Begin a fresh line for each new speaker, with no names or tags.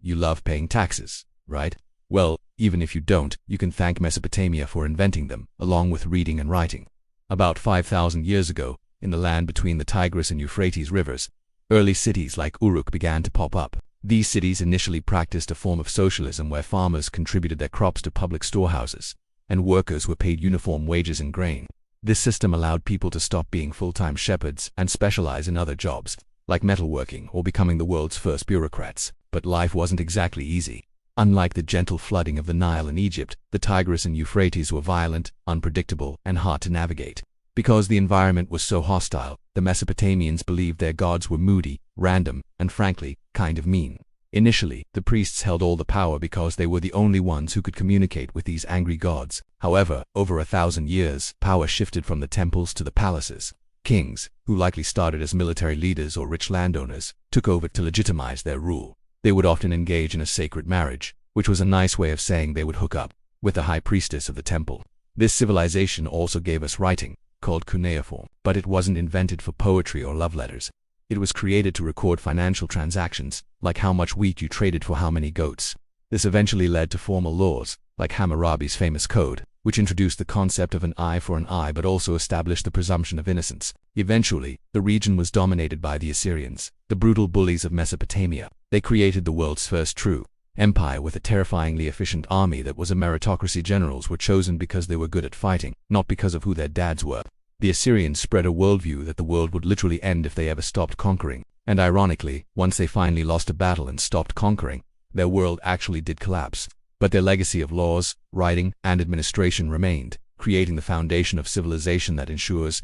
you love paying taxes, right? Well, even if you don't, you can thank Mesopotamia for inventing them, along with reading and writing. About 5,000 years ago, in the land between the Tigris and Euphrates rivers, early cities like Uruk began to pop up. These cities initially practiced a form of socialism where farmers contributed their crops to public storehouses, and workers were paid uniform wages in grain. This system allowed people to stop being full-time shepherds and specialize in other jobs, like metalworking or becoming the world's first bureaucrats. But life wasn't exactly easy. Unlike the gentle flooding of the Nile in Egypt, the Tigris and Euphrates were violent, unpredictable, and hard to navigate. Because the environment was so hostile, the Mesopotamians believed their gods were moody, random, and frankly, kind of mean. Initially, the priests held all the power because they were the only ones who could communicate with these angry gods. However, over 1,000 years, power shifted from the temples to the palaces. Kings, who likely started as military leaders or rich landowners, took over to legitimize their rule. They would often engage in a sacred marriage, which was a nice way of saying they would hook up with the high priestess of the temple. This civilization also gave us writing, called cuneiform, but it wasn't invented for poetry or love letters. It was created to record financial transactions, like how much wheat you traded for how many goats. This eventually led to formal laws, like Hammurabi's famous code, which introduced the concept of an eye for an eye but also established the presumption of innocence. Eventually, the region was dominated by the Assyrians, the brutal bullies of Mesopotamia. They created the world's first true empire with a terrifyingly efficient army that was a meritocracy. Generals were chosen because they were good at fighting, not because of who their dads were. The Assyrians spread a worldview that the world would literally end if they ever stopped conquering. And ironically, once they finally lost a battle and stopped conquering, their world actually did collapse. But their legacy of laws, writing, and administration remained, creating the foundation of civilization that ensures